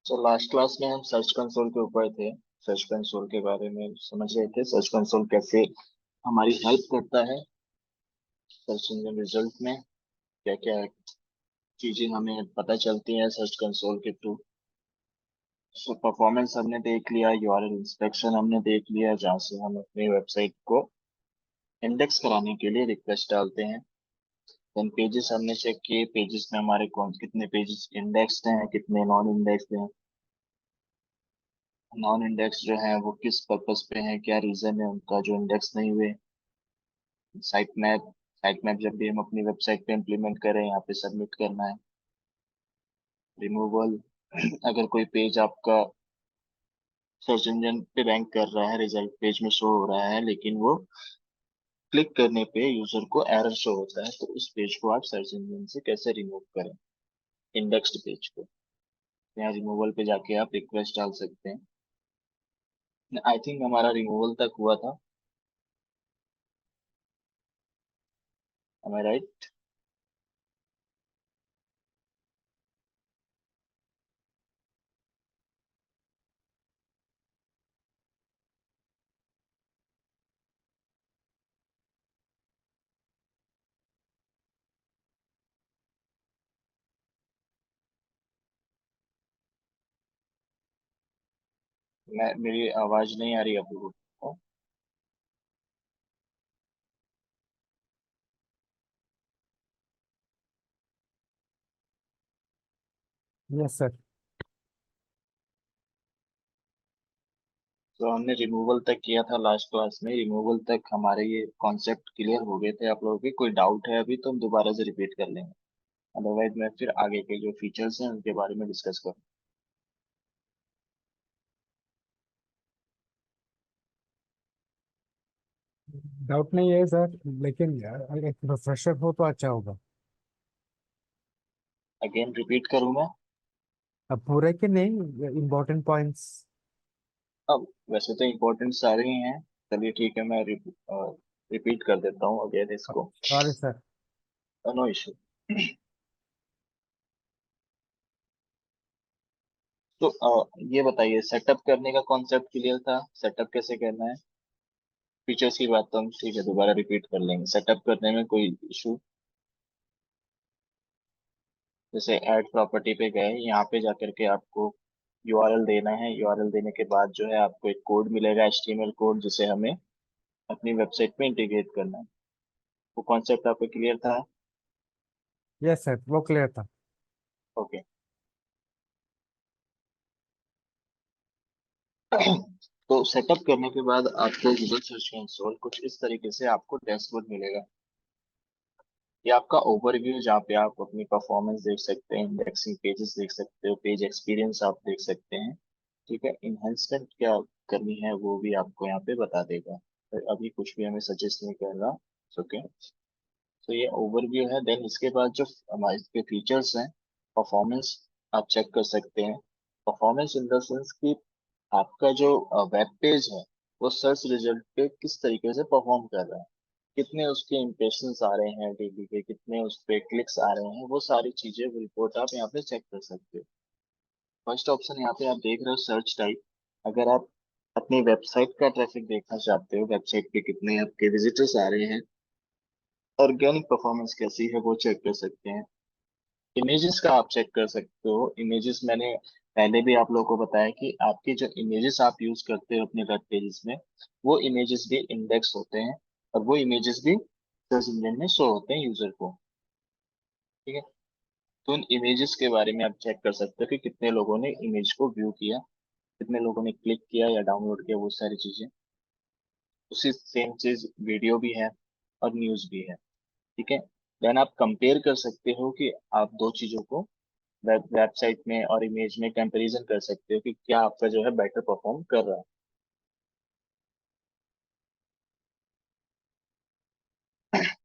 तो last class में हम सर्च कंसोल के ऊपर थे। सर्च कंसोल के बारे में समझ रहे थे, सर्च कंसोल कैसे हमारी हेल्प करता है सर्च इंजन रिजल्ट में, क्या क्या चीजें हमें पता चलती हैं सर्च कंसोल के थ्रू। सो परफॉर्मेंस हमने देख लिया, यूआरएल इंस्पेक्शन हमने देख लिया, जहाँ से हम अपनी वेबसाइट को इंडेक्स कराने के लिए रिक्वेस्ट डालते हैं। देन पेजेस हमने चेक किए, पेजेस में हमारे कौन कितने पेजेस इंडेक्स्ड हैं, कितने नॉन इंडेक्स्ड हैं। नॉन इंडेक्स जो है वो किस पर्पस पे है, क्या रीजन है उनका जो इंडेक्स नहीं हुए। साइट मैप जब भी हम अपनी वेबसाइट पे इम्प्लीमेंट करें, यहाँ पे सबमिट करना है। रिमूवल अगर कोई पेज आपका सर्च इंजन पे रैंक कर रहा है, रिजल्ट पेज में शो हो रहा है, लेकिन वो क्लिक करने पे यूजर को एरर शो होता है, तो उस पेज को आप सर्च इंजन से कैसे रिमूव करें, इंडेक्स्ड पेज को। यहाँ रिमूवल पे जाके आप रिक्वेस्ट डाल सकते हैं। आई थिंक हमारा रिमूवल तक हुआ था। एम आई राइट? मेरी आवाज नहीं आ रही आप लोगों को? Yes sir. तो हमने रिमूवल तक किया था लास्ट क्लास में। रिमूवल तक हमारे ये कॉन्सेप्ट क्लियर हो गए थे। आप लोगों के कोई डाउट है अभी तो हम दोबारा से रिपीट कर लेंगे, अदरवाइज मैं फिर आगे के जो फीचर्स हैं उनके बारे में डिस्कस करूँ। डाउट नहीं है सर, लेकिन अगर एक रिफ्रेशर हो तो अच्छा होगा। अगेन रिपीट करूँ मैं? अब पूरे के नहीं, इम्पोर्टेंट पॉइंट्स। अब वैसे तो इम्पोर्टेंट सारे ही हैं। चलिए ठीक है, मैं रिपीट कर देता हूँ अगेन इसको। Sorry sir. No issue. तो ये बताइए, सेटअप करने का कॉन्सेप्ट क्लियर था? सेटअप कैसे करना है? फीचर्स की बात तो हम ठीक है दोबारा रिपीट कर लेंगे। सेटअप करने में कोई इशू? जैसे ऐड प्रॉपर्टी पे गए, यहाँ पे जाकर के आपको यूआरएल देना है। यूआरएल देने के बाद जो है आपको एक कोड मिलेगा, एचटीएमएल कोड, जिसे हमें अपनी वेबसाइट में इंटीग्रेट करना है। वो कॉन्सेप्ट आपको क्लियर था? यस सर, वो क्लियर था। ओके। तो सेटअप करने के बाद आपको गूगल सर्च कंसोल कुछ इस तरीके से आपको डैशबोर्ड मिलेगा। ये आपका ओवरव्यू, जहाँ पे आप अपनी परफॉर्मेंस देख सकते हैं, इंडेक्सिंग पेजेस देख सकते हो, पेज एक्सपीरियंस आप देख सकते हैं। ठीक है, इन्हेंसमेंट क्या करनी है वो भी आपको यहाँ पे बता देगा। तो अभी कुछ भी हमें सजेस्ट नहीं कर रहा। ओके। तो ये ओवरव्यू है। देन इसके बाद जो हमारे के फीचर्स हैं, परफॉर्मेंस आप चेक कर सकते हैं। परफॉर्मेंस इन द सेंस कि आपका जो वेब पेज है वो सर्च रिजल्ट पे किस तरीके से परफॉर्म कर रहा है, कितने उसके इम्प्रेशंस आ रहे हैं डेली के, कितने उस पे क्लिक्स आ रहे हैं, वो सारी चीजें रिपोर्ट आप यहाँ पे चेक कर सकते हो। फर्स्ट ऑप्शन यहाँ पे आप देख रहे हो सर्च टाइप। अगर आप अपनी वेबसाइट का ट्रैफिक देखना चाहते हो, वेबसाइट पे कितने आपके विजिटर्स आ रहे हैं, ऑर्गेनिक परफॉर्मेंस कैसी है वो चेक कर सकते हैं। इमेजेस का आप चेक कर सकते हो। इमेजेस मैंने पहले भी आप लोगों को बताया कि आपके जो इमेजेस आप यूज करते हो अपने वेब पेजेस में, वो इमेजेस भी इंडेक्स होते हैं, और वो इमेजेस भी सर्च इंजन में शो होते हैं यूजर को। ठीक है, तो उन इमेजेस के बारे में आप चेक कर सकते हो कि कितने लोगों ने इमेज को व्यू किया, कितने लोगों ने क्लिक किया या डाउनलोड किया, वो सारी चीजें। उसी सेम चीज वीडियो भी है और न्यूज भी है। ठीक है। देन आप कंपेयर कर सकते हो कि आप दो चीजों को वेबसाइट में और इमेज में कंपैरिजन कर सकते हो कि क्या आपका जो है बेटर परफॉर्म कर रहा है।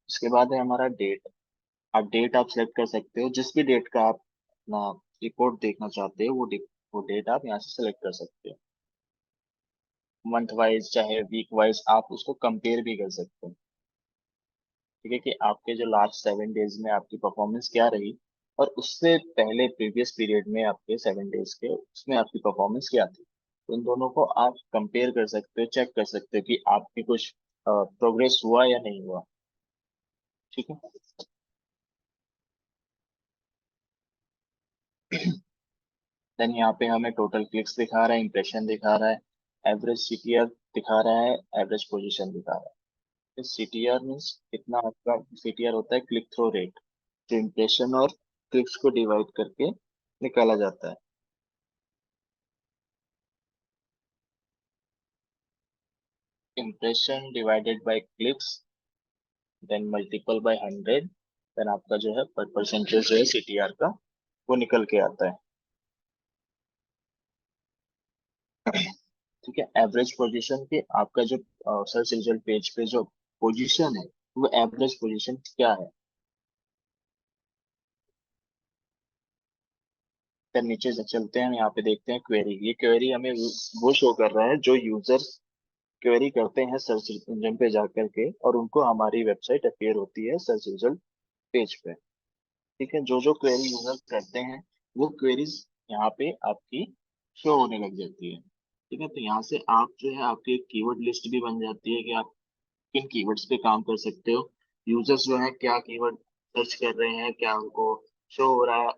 इसके बाद है हमारा डेट। आप डेट आप सेलेक्ट कर सकते हो, जिस भी डेट का आप अपना रिपोर्ट देखना चाहते हो वो डेट आप यहाँ से सेलेक्ट कर सकते हो। मंथ वाइज चाहे वीक वाइज आप उसको कंपेयर भी कर सकते हो। ठीक है, कि आपके जो लास्ट 7 डेज में आपकी परफॉर्मेंस क्या रही, और उससे पहले प्रीवियस पीरियड में आपके 7 डेज के उसमें आपकी परफॉर्मेंस क्या थी। तो इन दोनों को आप कंपेयर कर सकते हो, चेक कर सकते हो कि आपकी कुछ प्रोग्रेस हुआ या नहीं हुआ। ठीक है। देन यहाँ पे हमें टोटल क्लिक्स दिखा रहा है, इंप्रेशन दिखा रहा है, एवरेज सीटीआर दिखा रहा है, एवरेज पोजीशन दिखा रहा है। सीटीआर मीन्स कितना आपका सीटीआर होता है, क्लिक थ्रू रेट, जो इंप्रेशन और क्लिक्स को डिवाइड करके निकाला जाता है। Impression divided by clicks then multiple by 100, then आपका जो है पर परसेंटेज जो है सीटीआर का वो निकल के आता है। ठीक है। एवरेज पोजीशन के आपका जो सर्च रिजल्ट पेज पे जो पोजीशन है वो एवरेज पोजीशन क्या है। फिर नीचे से चलते हैं, यहाँ पे देखते हैं क्वेरी। ये क्वेरी हमें वो शो कर रहा है जो यूजर्स क्वेरी करते हैं सर्च इंजन पे जाकर के, और उनको हमारी वेबसाइट अपीयर होती है सर्च रिजल्ट पेज पे। ठीक है। जो जो क्वेरी यूजर करते हैं वो क्वेरीज यहाँ पे आपकी शो होने लग जाती है। ठीक है। तो यहाँ से आप जो है आपकी एक कीवर्ड लिस्ट भी बन जाती है कि आप किन कीवर्ड्स पे काम कर सकते हो। यूजर्स जो है क्या कीवर्ड सर्च कर रहे हैं, क्या उनको शो हो रहा है,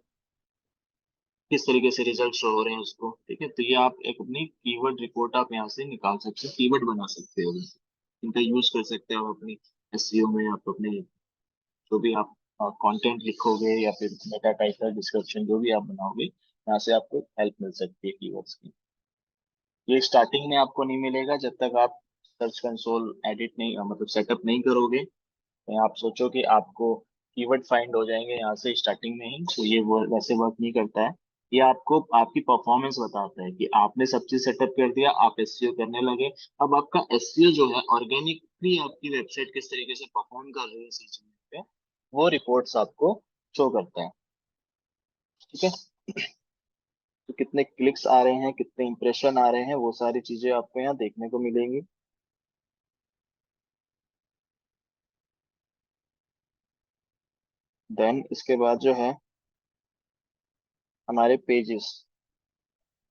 किस तरीके से रिजल्ट शो हो रहे हैं उसको। ठीक है। तो ये आप एक अपनी कीवर्ड रिपोर्ट आप यहाँ से निकाल सकते हो, कीवर्ड बना सकते हो, इनका यूज कर सकते हो आप अपनी एसईओ में। आप अपने जो भी आप कंटेंट लिखोगे या फिर मेटा टाइटल डिस्क्रिप्शन जो भी आप बनाओगे, यहाँ से आपको हेल्प मिल सकती है कीवर्ड्स की। ये स्टार्टिंग में आपको नहीं मिलेगा जब तक आप सर्च कंसोल एडिट नहीं मतलब सेटअप नहीं करोगे। तो आप सोचो कि आपको कीवर्ड फाइंड हो जाएंगे यहाँ से स्टार्टिंग में ही, तो ये वो वैसे वर्क नहीं करता है। ये आपको आपकी परफॉर्मेंस बताता है कि आपने सब चीज सेटअप कर दिया, आप एसईओ करने लगे। अब आपका एसईओ जो है ऑर्गेनिकली आपकी वेबसाइट किस तरीके से परफॉर्म कर रही है सर्च पे, वो रिपोर्ट्स आपको शो करता है। ठीक है। तो कितने क्लिक्स आ रहे हैं, कितने इंप्रेशन आ रहे हैं, वो सारी चीजें आपको यहाँ देखने को मिलेंगी। देन इसके बाद जो है हमारे पेजेस,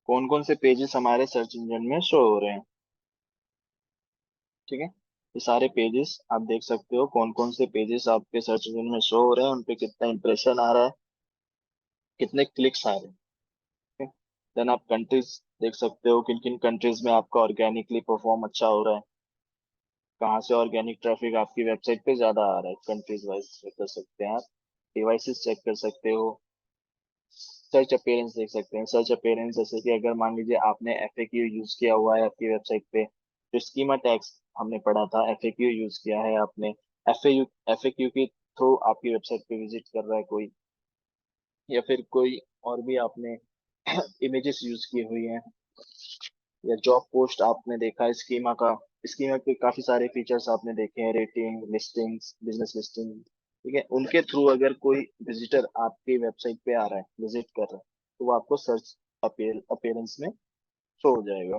कौन कौन से पेजेस हमारे सर्च इंजन में शो हो रहे हैं। ठीक है। ये सारे पेजेस आप देख सकते हो, कौन कौन से पेजेस आपके सर्च इंजन में शो हो रहे हैं, उन पे कितना इंप्रेशन आ रहा है, कितने क्लिक्स आ रहे हैं। देन आप कंट्रीज देख सकते हो, किन किन कंट्रीज में आपका ऑर्गेनिकली परफॉर्म अच्छा हो रहा है, कहाँ से ऑर्गेनिक ट्रैफिक आपकी वेबसाइट पे ज्यादा आ रहा है, कंट्रीज वाइज चेक कर सकते हैं आप। डिवाइसेस चेक कर सकते हो, सर्च अपीयरेंस देख सकते हैं। सर्च अपीयरेंस जैसे कि अगर मान लीजिए आपने एफएक्यू यूज किया हुआ है आपकी वेबसाइट पे, जो स्कीमा टैग्स हमने पढ़ा था, एफएक्यू यूज किया है आपने, एफएक्यू एफएक्यू के थ्रू आपकी वेबसाइट पे विजिट कर रहा है कोई, या फिर कोई और भी आपने इमेजेस यूज की हुई हैं, या जॉब पोस्ट आपने देखा है स्कीमा का, स्कीमा के काफी सारे फीचर्स आपने देखे हैं, रेटिंग, लिस्टिंग्स, बिजनेस लिस्टिंग। ठीक है। उनके थ्रू अगर कोई विजिटर आपकी वेबसाइट पे आ रहा है, विजिट कर रहा है, तो वो आपको सर्च अपीयरेंस में शो हो जाएगा।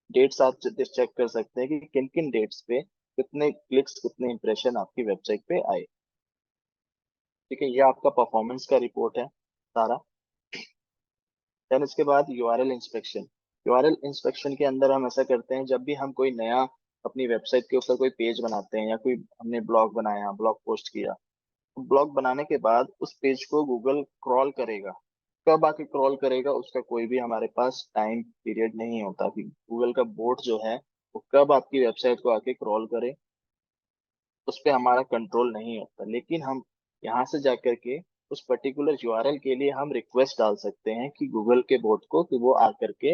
डेट्स आप चेक कर सकते हैं कि किन किन डेट्स पे कितने क्लिक्स, कितने इंप्रेशन आपकी वेबसाइट पे आए। ठीक है। ये आपका परफॉर्मेंस का रिपोर्ट है सारा। देन इसके बाद यूआरएल इंस्पेक्शन। यूआरएल इंस्पेक्शन के अंदर हम ऐसा करते हैं, जब भी हम कोई नया अपनी वेबसाइट के ऊपर कोई पेज बनाते हैं या कोई हमने ब्लॉग बनाया, ब्लॉग पोस्ट किया, तो ब्लॉग बनाने के बाद उस पेज को गूगल क्रॉल करेगा। कब आके क्रॉल करेगा उसका कोई भी हमारे पास टाइम पीरियड नहीं होता कि गूगल का बोट जो है वो कब आपकी वेबसाइट को आके क्रॉल करे, उस पर हमारा कंट्रोल नहीं होता। लेकिन हम यहाँ से जाकर के उस पर्टिकुलर यूआरएल के लिए हम रिक्वेस्ट डाल सकते हैं कि गूगल के बोट को कि वो आकर के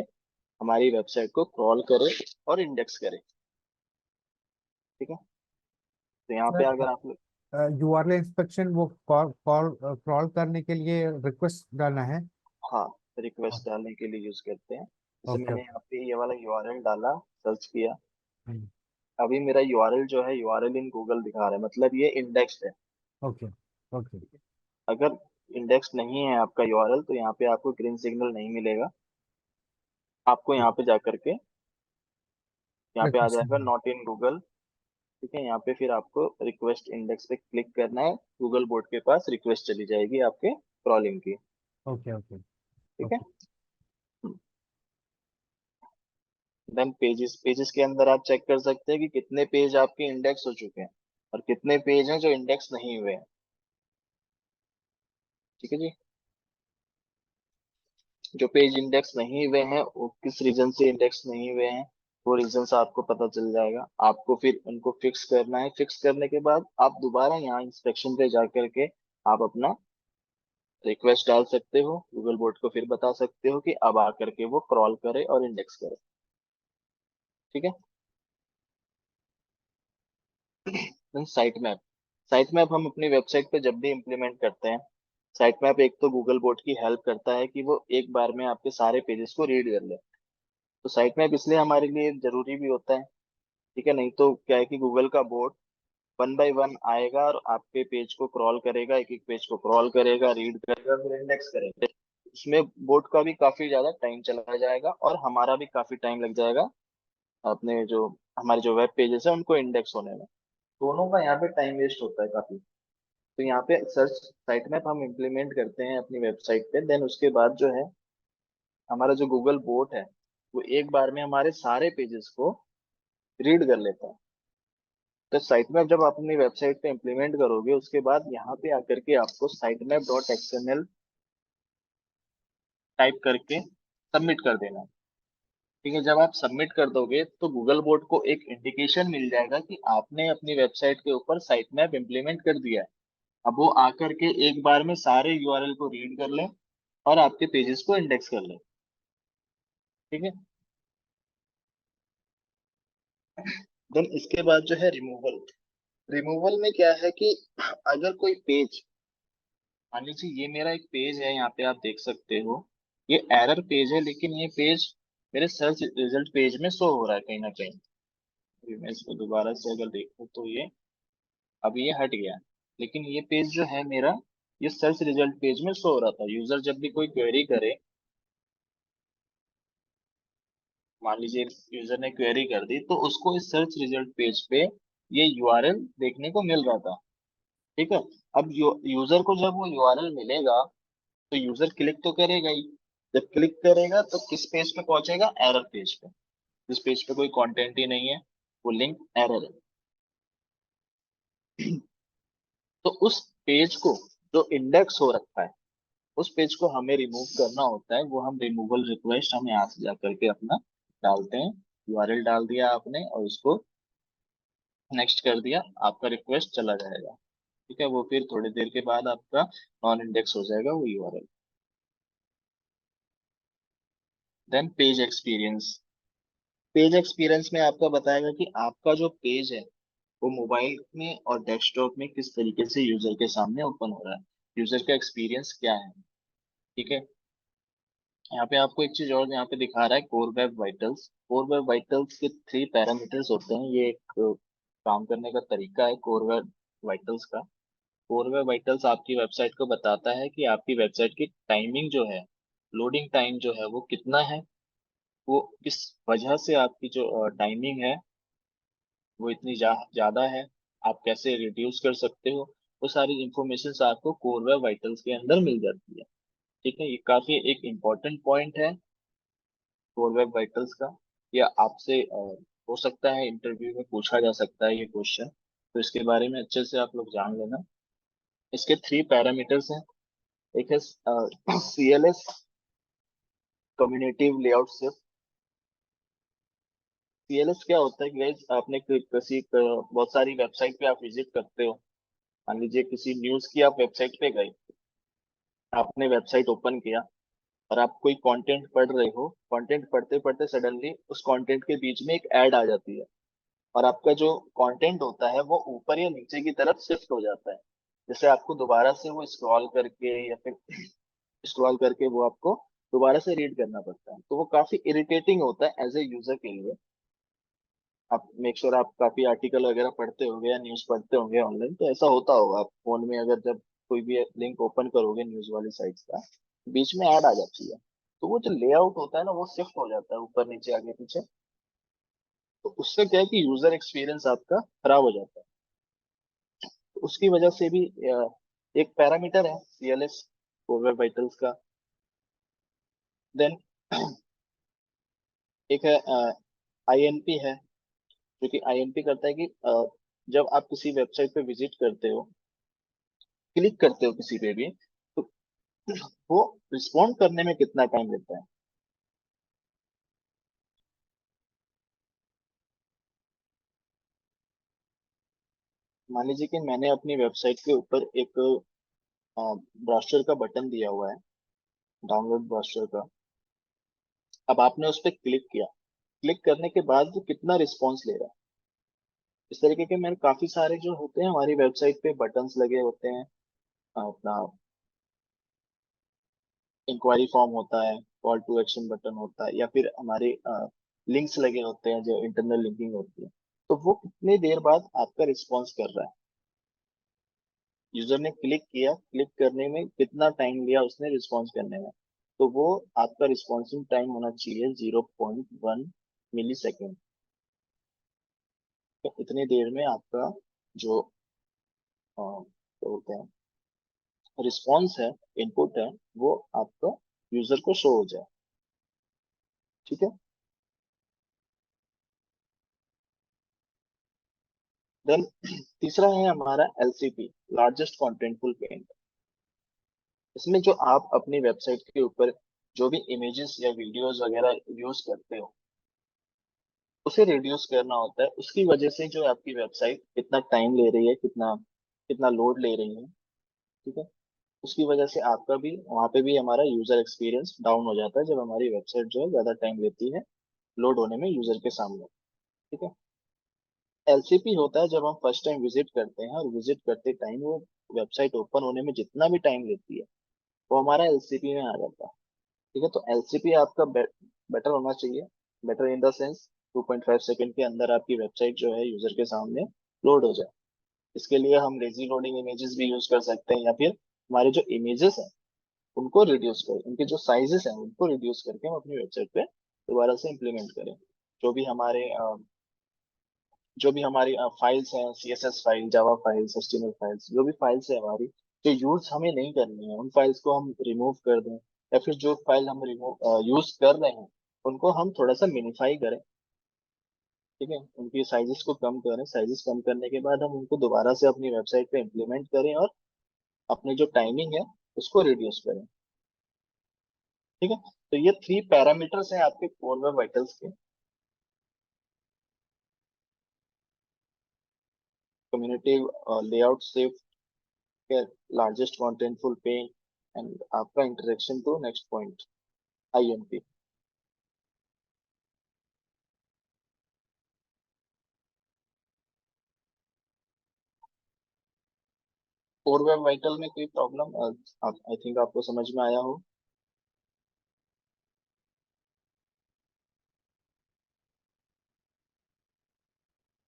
हमारी वेबसाइट को क्रॉल करे और इंडेक्स करे। ठीक है। तो यहाँ पे अगर सर आप यूआरएल इंस्पेक्शन वो कॉल कॉल क्रॉल करने के लिए रिक्वेस्ट डालना है। हाँ रिक्वेस्ट डालने के लिए यूज करते हैं। जैसे ओके। मैंने यहाँ पे ये वाला यूआरएल डाला, सर्च किया, ओके। अभी मेरा यूआरएल जो है यूआरएल इन गूगल दिखा रहा है, मतलब ये इंडेक्स्ड है। ओके। ओके। अगर इंडेक्स नहीं है आपका यूआरएल तो यहाँ पे आपको ग्रीन सिग्नल नहीं मिलेगा। आपको यहाँ पे जाकर के यहाँ पे आ जाएगा नॉट इन गूगल। ठीक है। यहाँ पे फिर आपको रिक्वेस्ट इंडेक्स पे क्लिक करना है, गूगल बोर्ड के पास रिक्वेस्ट चली जाएगी आपके क्रॉलिंग की। ओके ओके ठीक है। ओके। देन पेजेस, पेजेस के अंदर आप चेक कर सकते हैं कि कितने पेज आपके इंडेक्स हो चुके हैं और कितने पेज हैं जो इंडेक्स नहीं हुए हैं। ठीक है जी। जो पेज इंडेक्स नहीं हुए हैं वो किस रीजन से इंडेक्स नहीं हुए हैं, वो रीजन आपको पता चल जाएगा। आपको फिर उनको फिक्स करना है। फिक्स करने के बाद आप दोबारा यहाँ इंस्पेक्शन पे जा करके आप अपना रिक्वेस्ट डाल सकते हो, गूगल बोर्ड को फिर बता सकते हो कि अब आकर के वो क्रॉल करे और इंडेक्स करे। ठीक है। साइट मैप, साइट मैप हम अपनी वेबसाइट पे जब भी इम्प्लीमेंट करते हैं, साइट मैप एक तो गूगल बोर्ड की हेल्प करता है कि वो एक बार में आपके सारे पेजेस को रीड कर ले। तो साइट मैप इसलिए हमारे लिए जरूरी भी होता है। ठीक है। नहीं तो क्या है कि गूगल का बोर्ड वन बाय वन आएगा और आपके पेज को क्रॉल करेगा, एक एक पेज को क्रॉल करेगा, रीड करेगा, फिर इंडेक्स करेगा। उसमें बोर्ड का भी काफी ज्यादा टाइम चला जाएगा और हमारा भी काफी टाइम लग जाएगा अपने जो हमारे जो वेब पेजेस है उनको इंडेक्स होने में। दोनों का यहाँ पे टाइम वेस्ट होता है काफी। तो यहाँ पे सर्च साइट मैप हम इम्प्लीमेंट करते हैं अपनी वेबसाइट पे। देन उसके बाद जो है हमारा जो गूगल बोट है वो एक बार में हमारे सारे पेजेस को रीड कर लेता है। तो साइट मैप जब आप अपनी वेबसाइट पे इम्प्लीमेंट करोगे उसके बाद यहाँ पे आकर के आपको site map dot XML type करके सबमिट कर देना है। ठीक है। जब आप सबमिट कर दोगे तो गूगल बोट को एक इंडिकेशन मिल जाएगा कि आपने अपनी वेबसाइट के ऊपर साइट मैप इम्प्लीमेंट कर दिया है। अब वो आकर के एक बार में सारे यूआरएल को रीड कर ले और आपके पेजेस को इंडेक्स कर ले। ठीक है। देन इसके बाद जो है रिमूवल। रिमूवल में क्या है कि अगर कोई पेज, मान लीजिए ये मेरा एक पेज है, यहाँ पे आप देख सकते हो ये एरर पेज है, लेकिन ये पेज मेरे सर्च रिजल्ट पेज में शो हो रहा है कहीं ना कहीं। अभी मैं इसको दोबारा से अगर देखूँ तो ये अभी ये हट गया है। लेकिन ये पेज जो है मेरा, ये सर्च रिजल्ट पेज में शो हो रहा था। यूजर जब भी कोई क्वेरी करे, मान लीजिए यूजर ने क्वेरी कर दी तो उसको इस सर्च रिजल्ट पेज पे ये यूआरएल देखने को मिल रहा था। ठीक है। अब यूजर को जब वो यूआरएल मिलेगा तो यूजर क्लिक तो करेगा ही। जब क्लिक करेगा तो किस पेज पे पहुंचेगा? एरर पेज पे। जिस पेज पे कोई कंटेंट ही नहीं है, वो लिंक एरर है। तो उस पेज को जो इंडेक्स हो रखा है उस पेज को हमें रिमूव करना होता है। वो हम रिमूवल रिक्वेस्ट हम यहाँ से जा करके अपना डालते हैं। यूआरएल डाल दिया आपने और उसको नेक्स्ट कर दिया, आपका रिक्वेस्ट चला जाएगा। ठीक है। वो फिर थोड़ी देर के बाद आपका नॉन इंडेक्स हो जाएगा वो URL. Then page experience. Page experience में आपका बताएगा कि आपका जो पेज है वो मोबाइल में और डेस्कटॉप में किस तरीके से यूजर के सामने ओपन हो रहा है, यूजर का एक्सपीरियंस क्या है। ठीक है। यहाँ पे आपको एक चीज और यहाँ पे दिखा रहा है, core web vitals. Core web vitals के 3 पैरामीटर्स होते हैं। ये एक काम करने का तरीका है कोर वेब वाइटल्स का। कोर वेब वाइटल्स आपकी वेबसाइट को बताता है कि आपकी वेबसाइट की टाइमिंग जो है, लोडिंग टाइम जो है वो कितना है, वो किस वजह से आपकी जो टाइमिंग है वो इतनी ज्यादा है, आप कैसे रिड्यूस कर सकते हो। वो सारी इंफॉर्मेशन आपको कोर वेब वाइटल्स के अंदर मिल जाती है। ठीक है। ये काफी एक इम्पोर्टेंट पॉइंट है कोर वेब वाइटल्स का। या आपसे हो सकता है इंटरव्यू में पूछा जा सकता है ये क्वेश्चन, तो इसके बारे में अच्छे से आप लोग जान लेना। इसके 3 पैरामीटर्स हैं। एक है CLS, community layout shift. CLS क्या होता है कि guys, आपने किसी बहुत सारी वेबसाइट पे आप विजिट करते हो। मान लीजिए किसी न्यूज की आप वेबसाइट पे गए, आपने वेबसाइट ओपन किया और आप कोई कंटेंट पढ़ रहे हो। कंटेंट पढ़ते पढ़ते सडनली उस कंटेंट के बीच में एक ऐड आ जाती है और आपका जो कंटेंट होता है वो ऊपर या नीचे की तरफ शिफ्ट हो जाता है। जैसे आपको दोबारा से वो स्क्रॉल करके या फिर स्क्रॉल करके वो आपको दोबारा से रीड करना पड़ता है। तो वो काफी इरिटेटिंग होता है एज ए यूजर के लिए। आप मेक श्योर आप काफी आर्टिकल वगैरह पढ़ते होंगे या न्यूज पढ़ते होंगे ऑनलाइन, तो ऐसा होता होगा आप फोन में अगर जब कोई भी लिंक ओपन करोगे न्यूज वाली साइट्स का, बीच में ऐड आ जाती है। तो वो जो लेआउट होता है ना वो शिफ्ट हो जाता है ऊपर नीचे आगे पीछे। तो उससे क्या है कि यूजर एक्सपीरियंस आपका खराब हो जाता है। तो उसकी वजह से भी एक पैरामीटर है सीएलएस, कोर वेब वाइटल्स का। देन एक है आईएनपी है, जो कि आईएनपी करता है कि जब आप किसी वेबसाइट पे विजिट करते हो, क्लिक करते हो किसी पे भी, तो वो रिस्पॉन्ड करने में कितना टाइम लेता है। मान लीजिए कि मैंने अपनी वेबसाइट के ऊपर एक ब्राउज़र का बटन दिया हुआ है, डाउनलोड ब्राउज़र का। अब आपने उस पर क्लिक किया, क्लिक करने के बाद वो कितना रिस्पॉन्स ले रहा है। इस तरीके के मेरे काफी सारे जो होते हैं हमारी वेबसाइट पे बटन्स लगे होते हैं। अपना इंक्वायरी फॉर्म होता है, कॉल टू एक्शन बटन होता है, या फिर हमारे लिंक्स लगे होते हैं जो इंटरनल लिंकिंग होती है। तो वो कितनी देर बाद आपका रिस्पॉन्स कर रहा है, यूजर ने क्लिक किया, क्लिक करने में कितना टाइम लिया उसने रिस्पॉन्स करने में। तो वो आपका रिस्पॉन्सिंग टाइम होना चाहिए 0.1 मिली सेकेंड। तो इतनी देर में आपका जो क्या बोलते हैं रिस्पॉन्स है, इनपुट है, वो आपका यूजर को शो हो जाए। ठीक है। देन तीसरा है हमारा एलसीपी, लार्जेस्ट कॉन्टेंटफुल पेज। इसमें जो आप अपनी वेबसाइट के ऊपर जो भी इमेजेस या वीडियोस वगैरह यूज करते हो, उसे रिड्यूस करना होता है। उसकी वजह से जो आपकी वेबसाइट कितना टाइम ले रही है, कितना कितना लोड ले रही है। ठीक है। उसकी वजह से आपका भी वहाँ पे भी हमारा यूजर एक्सपीरियंस डाउन हो जाता है, जब हमारी वेबसाइट जो है ज्यादा टाइम लेती है लोड होने में यूजर के सामने। ठीक है। एलसीपी होता है जब हम फर्स्ट टाइम विजिट करते हैं, और विजिट करते टाइम वो वेबसाइट ओपन होने में जितना भी टाइम लेती है, वो हमारा एलसीपी में आ जाता है। ठीक है। तो एलसीपी आपका बेटर होना चाहिए। Better in the sense 2.5 second के अंदर आपकी वेबसाइट जो है यूजर के सामने लोड हो जाए। इसके लिए हम लेजी लोडिंग इमेजेस भी यूज कर सकते हैं, या फिर हमारे जो इमेजेस हैं उनको रिड्यूस करें, उनके जो साइजेस हैं उनको रिड्यूस करके हम अपनी वेबसाइट पे दोबारा से इम्प्लीमेंट करें। जो भी हमारे जो भी हमारी फाइल्स हैं, सीएसएस फाइल, जावा फाइल्स, एचटीएमएल फाइल्स, जो भी फाइल्स है हमारी, जो यूज हमें नहीं करनी है, उन फाइल्स को हम रिमूव कर दें। या फिर जो फाइल हम रिमूव यूज कर रहे हैं उनको हम थोड़ा सा मिनिफाई करें। ठीक है। उनकी साइजेस को कम करें, साइजेस कम करने के बाद हम उनको दोबारा से अपनी वेबसाइट पे इम्प्लीमेंट करें, और अपनी जो टाइमिंग है उसको रिड्यूस करें। ठीक है। तो ये 3 पैरामीटर्स हैं आपके कोर वेब वाइटल्स के। Community, layout, largest contentful page, and आपका interaction to next point, I M P. Core web vital में कोई प्रॉब्लम, आई थिंक आपको समझ में आया हो।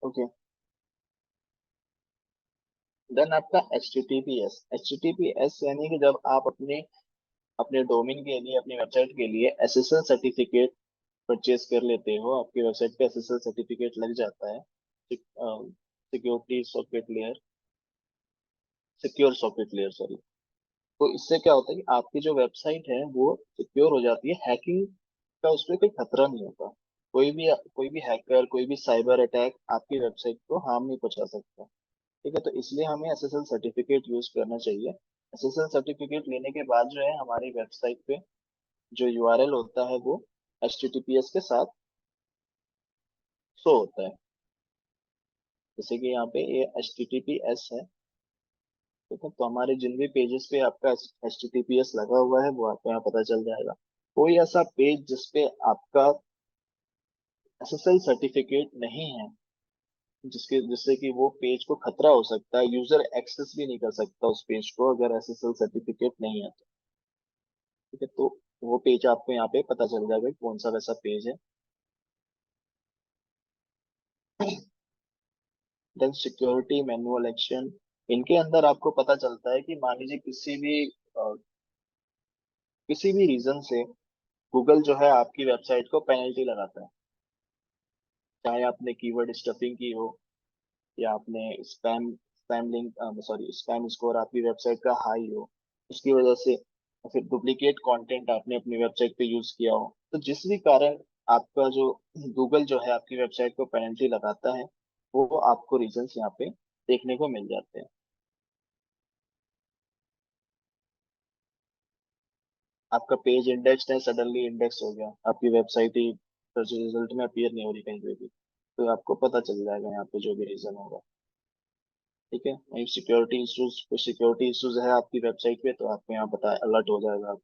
ओके। देन आपका H T T P S यानी कि जब आप अपने अपने डोमेन के लिए, अपनी वेबसाइट के लिए एसएसएल सर्टिफिकेट परचेज कर लेते हो, आपकी वेबसाइट पे एसएसएल सर्टिफिकेट लग जाता है, security socket layer, secure socket layer, sorry. तो इससे क्या होता है कि आपकी जो वेबसाइट है वो सिक्योर हो जाती है, हैकिंग का उस पर कोई खतरा नहीं होता। कोई भी हैकर, कोई भी साइबर अटैक आपकी वेबसाइट को हार्म नहीं पहुंचा सकता। ठीक है। तो इसलिए हमें एसएसएल सर्टिफिकेट यूज करना चाहिए। एसएसएल सर्टिफिकेट लेने के बाद जो है हमारी वेबसाइट पे जो यूआरएल होता है वो एचटीटीपीएस के साथ शो होता है। जैसे कि यहाँ पे ये एचटीटीपीएस है। ठीक है। तो हमारे जिन भी पेजेस पे आपका एचटीटीपीएस लगा हुआ है वो आपको यहाँ पता चल जाएगा। कोई ऐसा पेज जिसपे आपका एसएसएल सर्टिफिकेट नहीं है, जिससे कि वो पेज को खतरा हो सकता है, यूजर एक्सेस भी नहीं कर सकता उस पेज को अगर एसएसएल सर्टिफिकेट नहीं है तो। ठीक है। तो वो पेज आपको यहाँ पे पता चल जाएगा कि कौन सा वैसा पेज है। देन सिक्योरिटी, मैनुअल एक्शन, इनके अंदर आपको पता चलता है कि मान लीजिए किसी भी रीजन से गूगल जो है आपकी वेबसाइट को पेनल्टी लगाता है। चाहे आपने कीवर्ड स्टफिंग की हो, या आपने spam spam link, sorry, spam score आपकी वेबसाइट का हाई हो, उसकी वजह से या फिर डुप्लीकेट कंटेंट आपने अपनी वेबसाइट पे यूज किया हो, तो जिस भी कारण आपका जो गूगल जो है आपकी वेबसाइट को पेनल्टी लगाता है, वो आपको रीजंस यहाँ पे देखने को मिल जाते हैं। आपका पेज इंडेक्स है, सडनली इंडेक्स हो गया, आपकी वेबसाइट ही सर्च रिजल्ट में अपीयर नहीं हो रही कहीं पे भी, तो आपको पता चल जाएगा यहाँ पे जो भी रीजन होगा। ठीक है, वही सिक्योरिटी इश्यूज, कुछ सिक्योरिटी इश्यूज है आपकी वेबसाइट पे, तो आपको यहाँ पता अलर्ट हो जाएगा।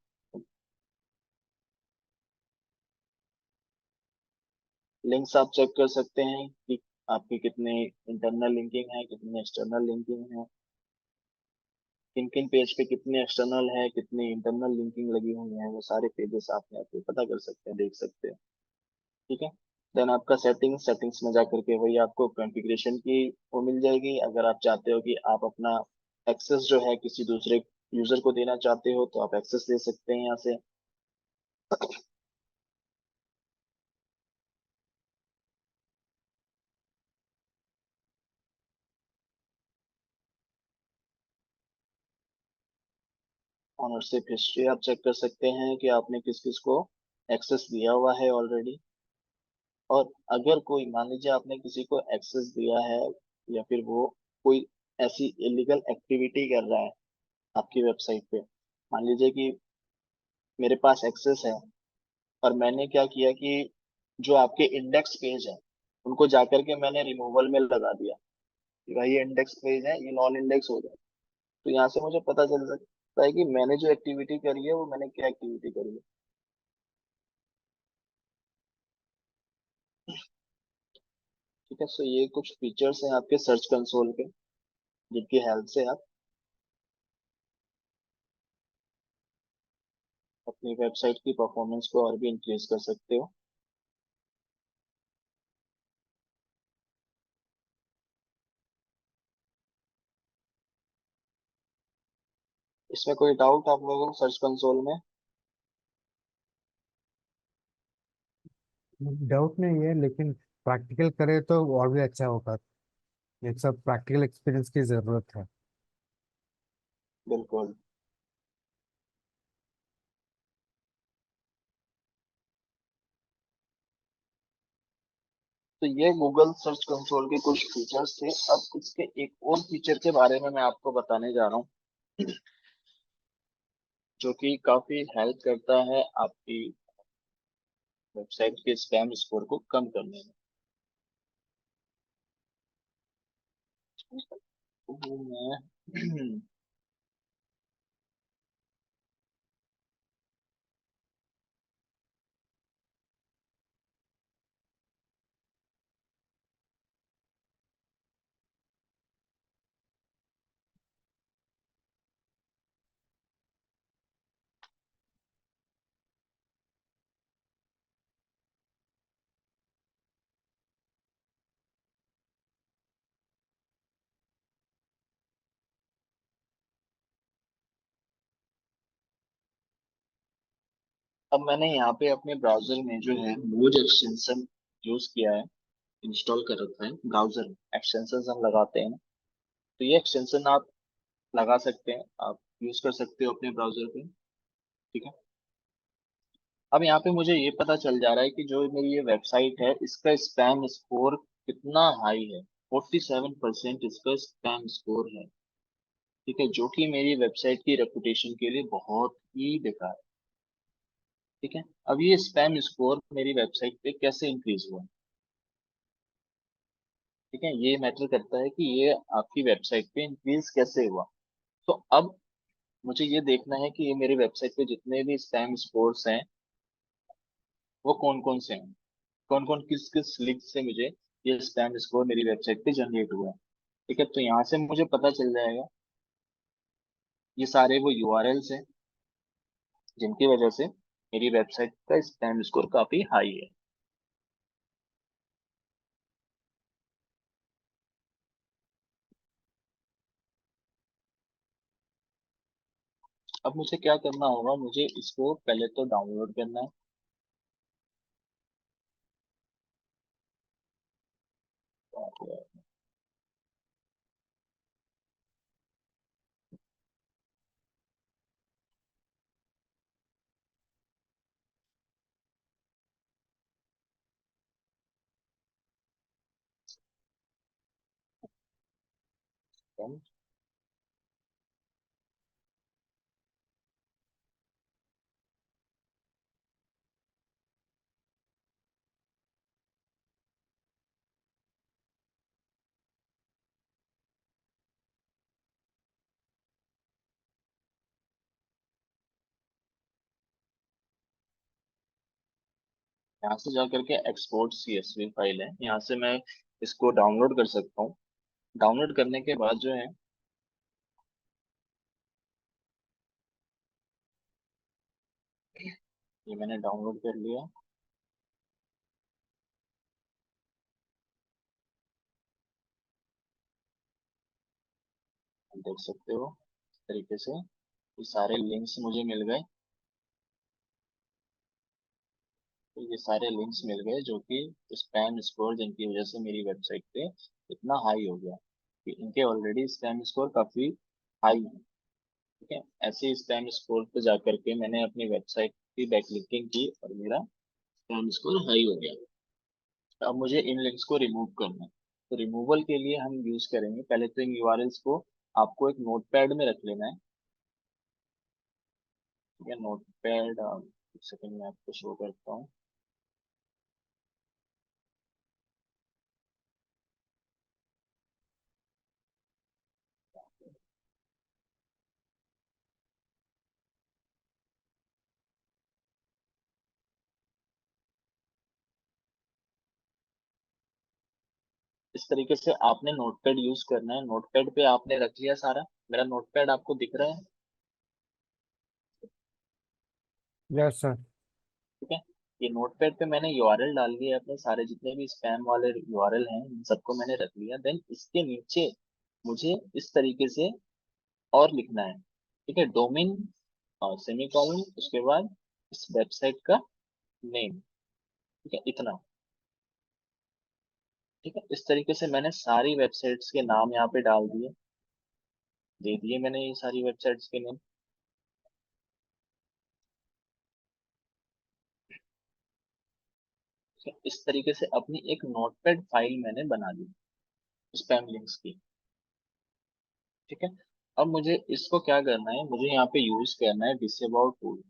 लिंक्स आप चेक कर सकते हैं कि आपकी कितने इंटरनल लिंकिंग है, कितनी एक्सटर्नल लिंकिंग है, किन किन पेज पे कितने एक्सटर्नल है, कितनी इंटरनल लिंकिंग लगी हुई है, वो सारे पेजेस आप यहाँ पे पता कर सकते हैं, देख सकते हैं। ठीक है। देन आपका सेटिंग्स में जाकर के वही आपको कॉन्फ़िगरेशन की वो मिल जाएगी। अगर आप चाहते हो कि आप अपना एक्सेस जो है किसी दूसरे यूजर को देना चाहते हो, तो आप एक्सेस दे सकते हैं यहाँ से। ऑनरशिप हिस्ट्री आप चेक कर सकते हैं कि आपने किस किस को एक्सेस दिया हुआ है ऑलरेडी। और अगर कोई, मान लीजिए आपने किसी को एक्सेस दिया है, या फिर वो कोई ऐसी इलीगल एक्टिविटी कर रहा है आपकी वेबसाइट पे, मान लीजिए कि मेरे पास एक्सेस है और मैंने क्या किया कि जो आपके इंडेक्स पेज है उनको जाकर के मैंने रिमूवल में लगा दिया कि भाई ये इंडेक्स पेज है, ये नॉन इंडेक्स हो जाए, तो यहाँ से मुझे पता चल सकता है कि मैंने जो एक्टिविटी करी है वो मैंने क्या एक्टिविटी करी है। ठीक है, सो ये कुछ फीचर्स हैं आपके सर्च कंसोल के, जिनकी हेल्प से आप अपनी वेबसाइट की परफॉर्मेंस को और भी इंक्रीज कर सकते हो। इसमें कोई डाउट आप लोगों को सर्च कंसोल में? डाउट नहीं है, लेकिन प्रैक्टिकल करे तो और भी अच्छा होगा। ये सब प्रैक्टिकल एक्सपीरियंस की जरूरत है। बिल्कुल। तो ये गूगल सर्च कंसोल के कुछ फीचर्स थे। अब इसके एक और फीचर के बारे में मैं आपको बताने जा रहा हूँ, जो कि काफी हेल्प करता है आपकी वेबसाइट के स्पैम स्कोर को कम करने में। तो मैं अब मैंने यहाँ पे अपने ब्राउजर में जो है मोज एक्सटेंशन यूज किया है, इंस्टॉल कर रखा है। ब्राउजर में एक्सटेंशन हम लगाते हैं, तो ये एक्सटेंशन आप लगा सकते हैं, आप यूज कर सकते हो अपने ब्राउजर पे। ठीक है। अब यहाँ पे मुझे ये पता चल जा रहा है कि जो मेरी ये वेबसाइट है इसका स्पैम स्कोर कितना हाई है। 47% इसका स्पैम स्कोर है। ठीक है, जो कि मेरी वेबसाइट की रेपुटेशन के लिए बहुत ही बेकार है। ठीक है। अब ये स्पैम स्कोर मेरी वेबसाइट पे कैसे इंक्रीज हुआ? ठीक है, ये मैटर करता है कि ये आपकी वेबसाइट पे इंक्रीज कैसे हुआ। तो अब मुझे ये देखना है कि ये मेरी वेबसाइट पे जितने भी स्पैम स्कोर्स हैं वो कौन कौन से हैं, कौन कौन किस किस लिंक से मुझे ये स्पैम स्कोर मेरी वेबसाइट पे जनरेट हुआ है। ठीक है, तो यहाँ से मुझे पता चल जाएगा ये सारे वो यूआरएल्स हैं जिनकी वजह से मेरी वेबसाइट का स्पैम स्कोर काफी हाई है। अब मुझे क्या करना होगा, मुझे इसको पहले तो डाउनलोड करना है। सेकंड। यहाँ से जा करके एक्सपोर्ट CSV फाइल है, यहाँ से मैं इसको डाउनलोड कर सकता हूँ। डाउनलोड करने के बाद जो है, ये मैंने डाउनलोड कर लिया। आप देख सकते हो इस तरीके से ये सारे लिंक्स मुझे मिल गए। तो ये सारे लिंक्स मिल गए जो कि स्पैम स्कोर, जिनकी वजह से मेरी वेबसाइट पे इतना हाई हो गया कि इनके ऑलरेडी स्पैम स्कोर काफी हाई है। ठीक है, ऐसे स्पैम स्कोर पे जा करके मैंने अपनी वेबसाइट की बैकलिंकिंग की और मेरा स्पैम स्कोर हाई हो गया। अब मुझे इन लिंक्स को रिमूव करना है। तो रिमूवल के लिए हम यूज करेंगे, पहले तो इन यूआरएल्स को आपको एक नोटपैड में रख लेना है। ठीक है, नोटपैड एक सेकंड में आपको शो करता हूँ। इस तरीके से आपने नोटपैड यूज करना है। नोटपैड पे आपने रख लिया सारा, मेरा नोटपैड आपको दिख रहा है? Yes sir. ठीक है, ये नोटपैड पे मैंने यूआरएल डाल दिए अपने सारे जितने भी स्पैम वाले यूआरएल हैं, इन सबको मैंने रख लिया। देन इसके नीचे मुझे इस तरीके से और लिखना है। ठीक है, डोमेन और सेमीकोलन, उसके बाद इस वेबसाइट का नेम। ठीक है, इतना। ठीक है, इस तरीके से मैंने सारी वेबसाइट्स के नाम यहाँ पे डाल दिए, दे दिए मैंने ये सारी वेबसाइट्स के नेम। ठीक है, इस तरीके से अपनी एक नोटपैड फाइल मैंने बना ली स्पैम लिंक्स की। ठीक है, अब मुझे इसको क्या करना है, मुझे यहाँ पे यूज करना है डिसअबाउट टूल।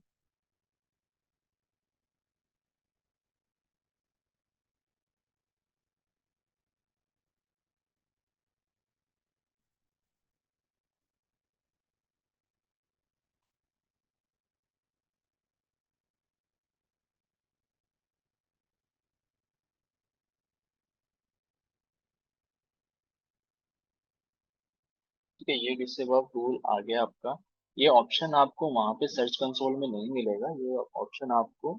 ठीक है, ये डिसअबाउट टूल आ गया आपका। ये ऑप्शन आपको वहां पे सर्च कंसोल में नहीं मिलेगा, ये ऑप्शन आपको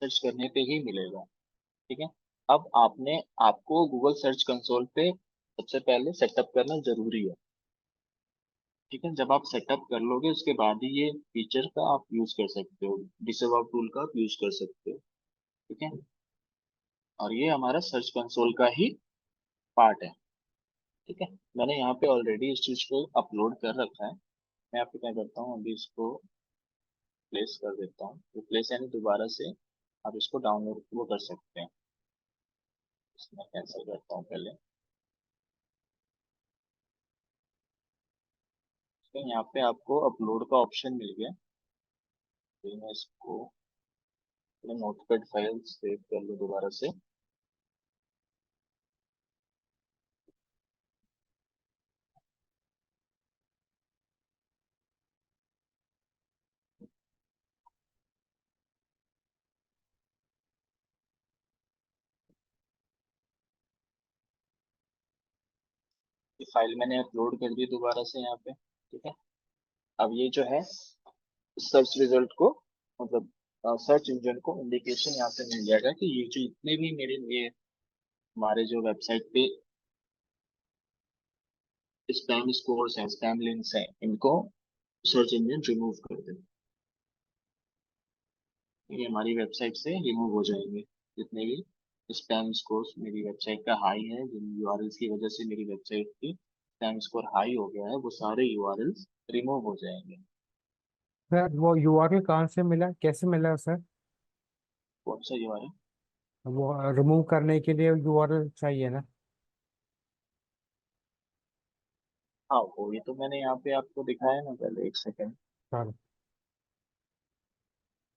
सर्च करने पे ही मिलेगा। ठीक है, अब आपको गूगल सर्च कंसोल पे सबसे पहले सेटअप करना जरूरी है। ठीक है, जब आप सेटअप कर लोगे उसके बाद ही ये फीचर का आप यूज कर सकते हो, डिसअबाउट टूल का आप यूज कर सकते हो। ठीक है, और ये हमारा सर्च कंसोल का ही पार्ट है। ठीक है, मैंने यहाँ पे ऑलरेडी इस चीज को अपलोड कर रखा है। मैं यहाँ पे क्या करता हूँ, अभी इसको प्लेस कर देता हूँ। रिप्लेस यानी दोबारा से आप इसको डाउनलोड वो कर सकते हैं। इसमें कैंसिल करता हूँ पहले। ठीक है, यहाँ पे आपको अपलोड का ऑप्शन मिल गया। फिर मैं इसको नोटपैड फाइल सेव कर लूँ दोबारा से। ये फाइल मैंने अपलोड कर दी दोबारा से यहाँ पे। ठीक है, अब ये जो है सर्च रिजल्ट को, मतलब सर्च इंजन को इंडिकेशन यहाँ से मिल जाएगा कि ये जो इतने भी मेरे ये हमारे जो वेबसाइट पे स्पैम स्कोर्स हैं, स्पैम लिंक्स हैं, इनको सर्च इंजन रिमूव कर दे। ये हमारी वेबसाइट से रिमूव हो जाएंगे जितने भी स्पैम स्कोर्स मेरी वेबसाइट का हाई है, जिन यूआरएल्स की वजह से मेरी वेबसाइट की स्पैम स्कोर हाई हो गया है, वो सारे यूआरएल्स रिमूव हो जाएंगे। सर वो यूआरएल कहाँ से मिला, कैसे मिला सर? कौन सा यूआरएल? वो रिमूव करने के लिए यूआरएल चाहिए ना? हाँ वही तो मैंने यहाँ पे आपको दिखाया ना, पहले एक सेकंड। सर।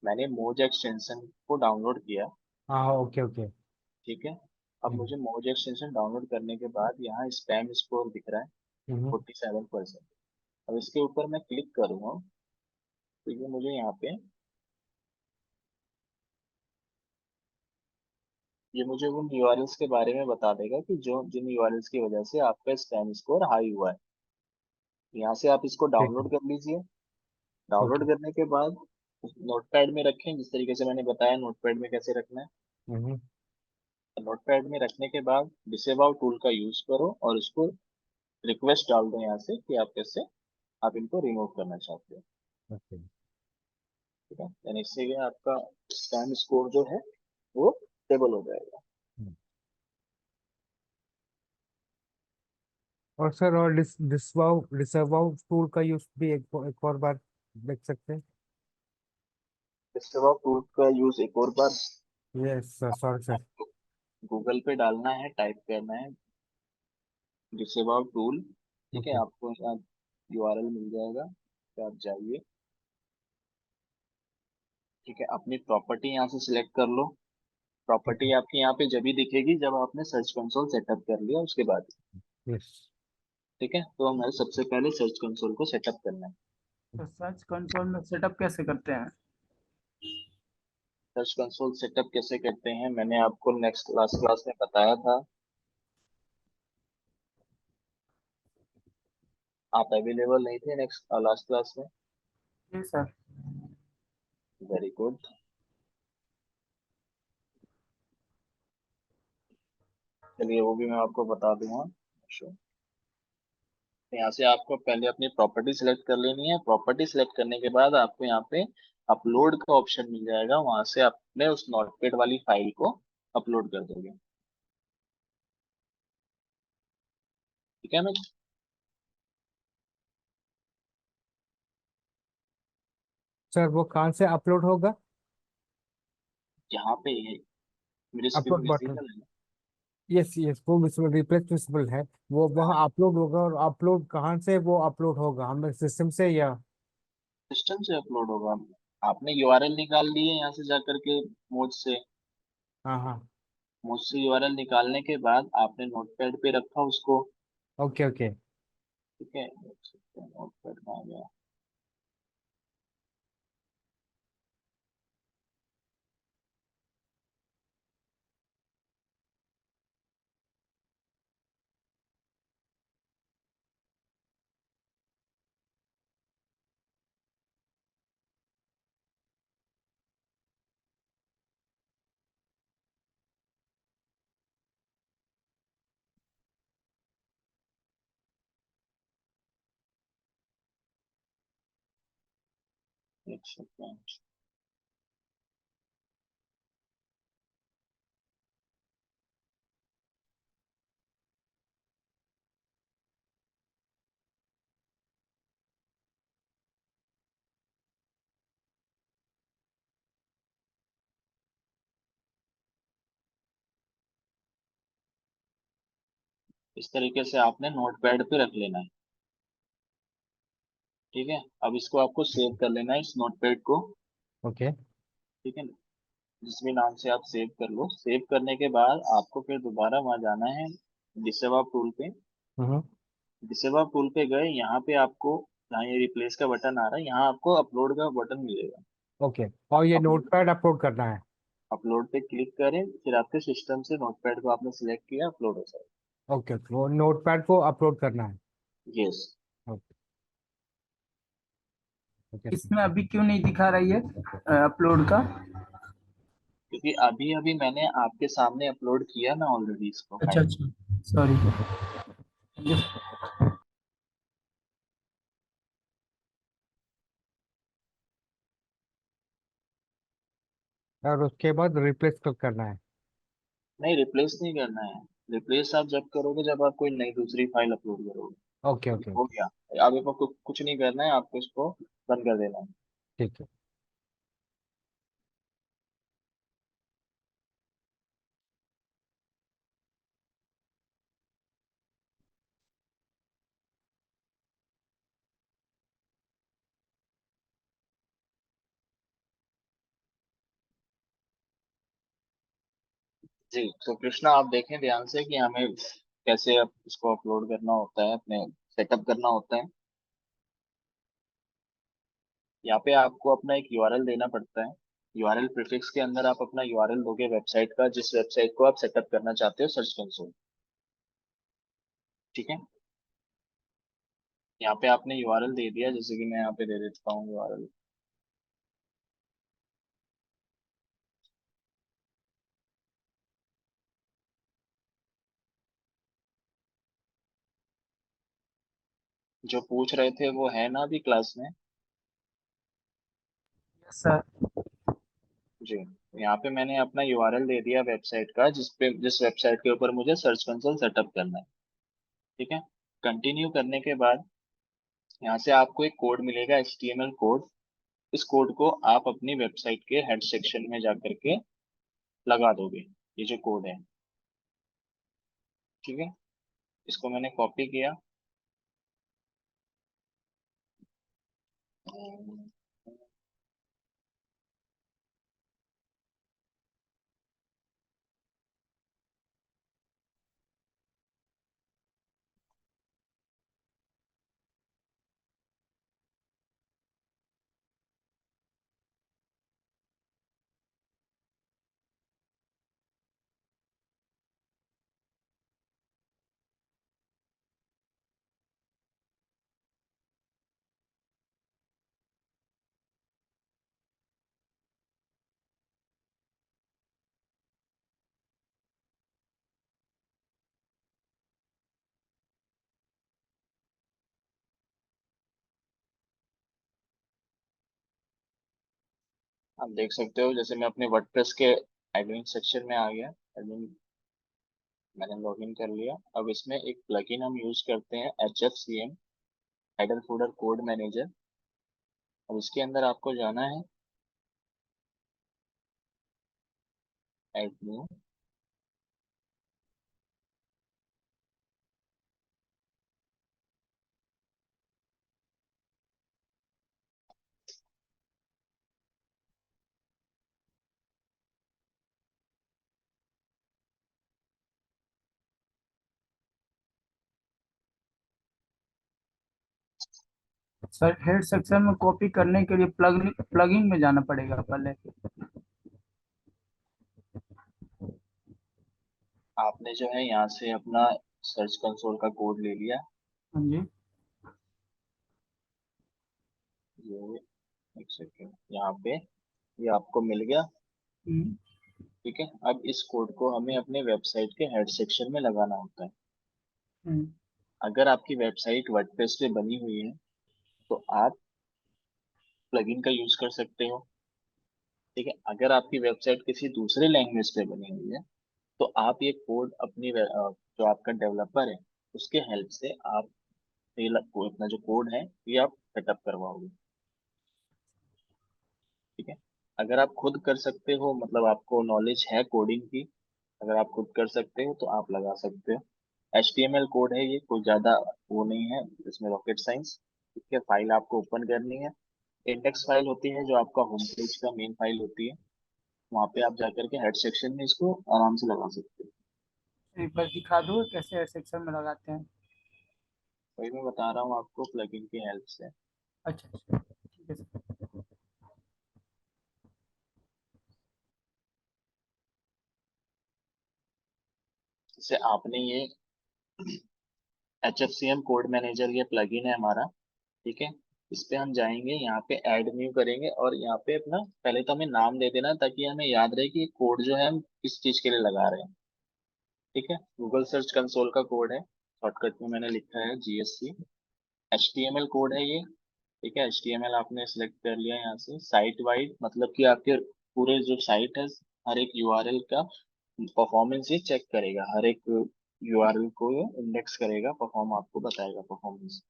मैंने मोज एक्सटेंशन को डाउनलोड किया। हाँ, ओके ओके। ठीक है। अब मुझे मोज एक्सटेंशन डाउनलोड करने के बाद यहाँ स्पैम स्कोर दिख रहा है हम्म। 47%। अब इसके ऊपर मैं क्लिक करूंगा तो ये मुझे यहाँ पे, ये मुझे उन यूआरएल्स के बारे में बता देगा कि जो जिन यूआरएल्स की वजह से आपका स्पैम स्कोर हाई हुआ है। यहाँ से आप इसको ठीक डाउनलोड है। कर लीजिए। Download okay. करने के बाद नोटपैड में रखें, जिस तरीके से मैंने बताया नोटपैड में कैसे रखना है। हम्म। नोटपैड में रखने के बाद डिसेबल टूल का यूज करो और उसको रिक्वेस्ट डाल दो यहाँ से कि आप कैसे, आप इनको रिमूव करना चाहते हो। ओके। ठीक है, यानी इससे ये आपका स्पैम स्कोर जो है वो स्टेबल हो जाएगा। हम्म। और सर, और डिसवाउ डिसवाउ टूल का यूज भी एक और बार देख सकते हैं? डिसेबल टूल का यूज एक और बार यस सर, सॉरी सर। आपको गूगल पे डालना है, टाइप करना है डिसेबल टूल। ठीक है, ओके। आपको यहाँ यूआरएल मिल जाएगा, तो आप जाइए। ठीक है, अपनी प्रॉपर्टी यहाँ से सिलेक्ट कर लो। ठीक प्रॉपर्टी है। आपकी यहाँ पे जब भी दिखेगी जब आपने सर्च कंसोल सेटअप कर लिया उसके बाद। यस। ठीक है, तो हमें सबसे पहले सर्च कंसोल को सेटअप करना है। तो सर्च कंसोल में सेटअप कैसे करते हैं? सर्च कंसोल सेटअप कैसे करते हैं मैंने आपको नेक्स्ट लास्ट क्लास में बताया था। आप अवेलेबल नहीं थे नेक्स्ट लास्ट क्लास में। जी सर। Very good. चलिए वो भी मैं आपको बता दूंगा। Sure. तो यहाँ से आपको पहले अपनी प्रॉपर्टी सिलेक्ट कर लेनी है। प्रॉपर्टी सिलेक्ट करने के बाद आपको यहाँ पे अपलोड का ऑप्शन मिल जाएगा, वहां से आपने उस नोटपैड वाली फाइल को अपलोड कर दोगे। ठीक है ना। सर, वो कहाँ से अपलोड होगा? यहाँ पे ये मेरी स्क्रीन अपलोड बटन। विजिबल है ना। यस यस, वो विजिबल, रिप्लेसबल है। वो हाँ, वहाँ अपलोड होगा, और अपलोड कहाँ से वो अपलोड होगा, हमें सिस्टम से या? सिस्टम से अपलोड होगा। आपने यूआरएल निकाल ली है यहाँ से जाकर के मोज से। हाँ हाँ। मोज से यूआरएल निकालने के बाद आपने नोटपैड पे रखा उसको। Okay okay. ठीक है, देख सकते हैं नोटपैड में आ गया। देख सकते हैं। इस तरीके से आपने नोटपैड पे रख लेना है। ठीक है, अब इसको आपको सेव कर लेना है इस नोटपैड को। ओके। ठीक है, जिस भी नाम से आप सेव कर लो। सेव करने के बाद आपको फिर दोबारा वहां जाना है डिसेबल टूल पे। हम्म। डिसेबल टूल पे गए, यहाँ पे आपको जहाँ ये रिप्लेस का बटन आ रहा है यहाँ आपको अपलोड का बटन मिलेगा। ओके, और ये अपलोड, नोटपैड अपलोड करना है? अपलोड पे क्लिक करें, फिर आपके सिस्टम से नोटपैड को आपने सिलेक्ट किया, अपलोड हो जाएगा। ओके ओके, वो नोटपैड को अपलोड करना है? यस। Okay okay sir. इसमें अभी क्यों नहीं दिखा रही है अपलोड का? क्योंकि अभी अभी मैंने आपके सामने अपलोड किया ना ऑलरेडी इसको अच्छा फाइल। अच्छा। सॉरी। और उसके बाद रिप्लेस करना है? नहीं, रिप्लेस नहीं करना है। रिप्लेस आप जब करोगे जब आप कोई नई दूसरी फाइल अपलोड करोगे। ओके ये ओके हो ओके। गया। अब आपको कुछ नहीं करना है, आपको इसको बंद कर देना है। ठीक है। जी, तो कृष्णा आप देखें ध्यान से कि हमें कैसे अब इसको अपलोड करना होता है, अपने सेटअप करना होता है। यहाँ पे आपको अपना एक यूआरएल देना पड़ता है। यूआरएल प्रीफिक्स के अंदर आप अपना यूआरएल दोगे वेबसाइट का, जिस वेबसाइट को आप सेटअप करना चाहते हो सर्च कंसोल। ठीक है, यहाँ पे आपने यूआरएल दे दिया, जैसे कि मैं यहाँ पे दे देता हूँ यूआरएल। जो पूछ रहे थे वो है ना अभी क्लास में? Yes sir. जी, यहाँ पे मैंने अपना यूआरएल दे दिया वेबसाइट का, जिस वेबसाइट के ऊपर मुझे सर्च कंसोल सेटअप करना है। ठीक है, कंटिन्यू करने के बाद यहाँ से आपको एक कोड मिलेगा, HTML कोड। इस कोड को आप अपनी वेबसाइट के हेड सेक्शन में जा करके लगा दोगे, ये जो कोड है। ठीक है, इसको मैंने कॉपी किया। आप देख सकते हो, जैसे मैं अपने वर्डप्रेस के एडमिन सेक्शन में आ गया। एडमिन मैंने लॉगिन कर लिया। अब इसमें एक प्लगइन हम यूज करते हैं, HFCM, header folder code manager. अब इसके अंदर आपको जाना है, add new. Sir head section में कॉपी करने के लिए प्लगइन में जाना पड़ेगा पहले। आपने जो है यहाँ से अपना सर्च कंसोल का कोड ले लिया। हाँ जी। ये एक सेकेंड, यहाँ पे ये आपको मिल गया। हम्म, ठीक है, अब इस कोड को हमें अपने वेबसाइट के हेड सेक्शन में लगाना होता है। हम्म, अगर आपकी वेबसाइट वर्डप्रेस पे बनी हुई है तो आप प्लगइन का यूज कर सकते हो। ठीक है, अगर आपकी वेबसाइट किसी दूसरे लैंग्वेज पे बनी हुई है तो आप ये कोड जो आपका डेवलपर है उसके हेल्प से आप अपना जो कोड है ये आप सेटअप करवाओगे। ठीक है, अगर आप खुद कर सकते हो, मतलब आपको नॉलेज है कोडिंग की, अगर आप खुद कर सकते हो तो आप लगा सकते हो। HTML कोड है ये, कोई ज्यादा वो नहीं है इसमें रॉकेट साइंस। ठीक है, फाइल आपको ओपन करनी है। इंडेक्स फाइल होती है जो आपका होम पेज का मेन फाइल होती है, वहां पे आप जाकर के हेड सेक्शन में इसको आराम से लगा सकते हो। एक बार दिखा दो कैसे हेड सेक्शन में लगाते हैं। वही मैं बता रहा हूँ आपको प्लगइन की हेल्प से। अच्छा अच्छा, ठीक है सर। जैसे आपने ये HFCM कोड मैनेजर ये प्लगइन है हमारा। ठीक है, इस पे हम जाएंगे, यहाँ पे ऐड न्यू करेंगे और यहाँ पे अपना पहले तो हमें नाम दे देना ताकि हमें याद रहे कि ये कोड जो है हम किस चीज के लिए लगा रहे हैं। ठीक है, गूगल सर्च कंसोल का कोड है, शॉर्टकट में मैंने लिखा है GSC। HTML कोड है ये। ठीक है, HTML आपने सिलेक्ट कर लिया यहाँ से। साइट वाइड मतलब कि आपके पूरे जो साइट है, हर एक यूआरएल का परफॉर्मेंस ये चेक करेगा, हर एक यूआरएल को ये इंडेक्स करेगा, परफॉर्म आपको बताएगा परफॉर्मेंस।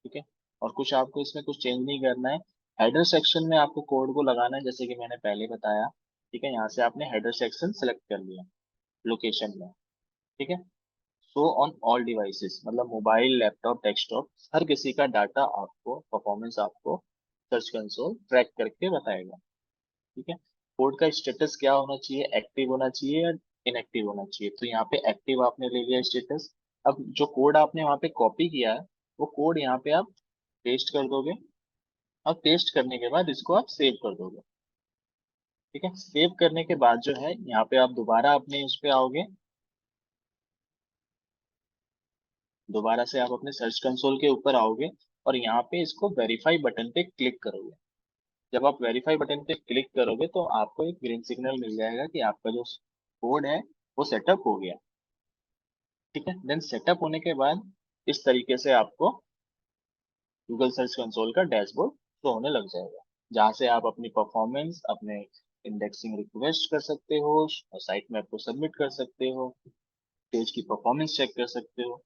ठीक है, और कुछ आपको इसमें कुछ चेंज नहीं करना है। हेडर सेक्शन में आपको कोड को लगाना है, जैसे कि मैंने पहले बताया। ठीक है, यहाँ से आपने हेडर सेक्शन सेलेक्ट कर लिया लोकेशन में। ठीक है, शो ऑन ऑल डिवाइसेस मतलब मोबाइल, लैपटॉप, डेस्कटॉप, हर किसी का डाटा आपको, परफॉर्मेंस आपको सर्च कंसोल ट्रैक करके बताएगा। ठीक है, कोड का स्टेटस क्या होना चाहिए, एक्टिव होना चाहिए या इनएक्टिव होना चाहिए। तो यहाँ पे एक्टिव आपने ले लिया स्टेटस। अब जो कोड आपने वहाँ पे कॉपी किया है वो कोड यहाँ पे आप पेस्ट कर दोगे। अब पेस्ट करने के बाद इसको आप सेव कर दोगे। ठीक है, सेव करने के बाद जो है यहाँ पे आप दोबारा अपने उस पे आओगे। दोबारा से आप अपने सर्च कंसोल के ऊपर आओगे और यहाँ पे इसको वेरीफाई बटन पे क्लिक करोगे। जब आप वेरीफाई बटन पे क्लिक करोगे तो आपको एक ग्रीन सिग्नल मिल जाएगा कि आपका जो कोड है वो सेटअप हो गया। ठीक है, देन सेटअप होने के बाद इस तरीके से आपको गूगल सर्च कंसोल का डैशबोर्ड शो होने लग जाएगा, जहाँ से आप अपनी परफॉर्मेंस, अपने इंडेक्सिंग रिक्वेस्ट कर सकते हो, साइट मैप को सबमिट कर सकते हो, पेज की परफॉर्मेंस चेक कर सकते हो।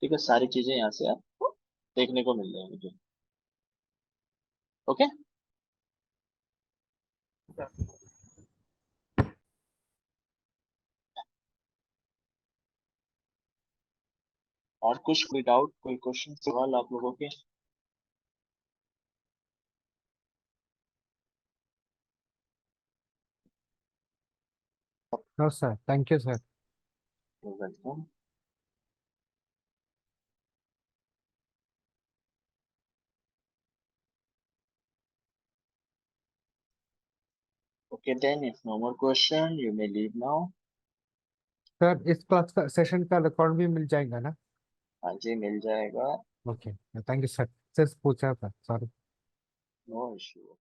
ठीक है, सारी चीजें यहाँ से आपको देखने को मिल जाएंगी। ओके। और कुछ कोई डाउट, कोई क्वेश्चन, सवाल आप लोगों के? No, sir. Thank you, sir. Welcome. Okay, then if no more question, you may leave now. Sir इस क्लास का सेशन का रिकॉर्ड भी मिल जाएगा ना? हाँ जी, मिल जाएगा। Okay, thank you sir. सिर्फ पूछा था, सॉरी। No issue.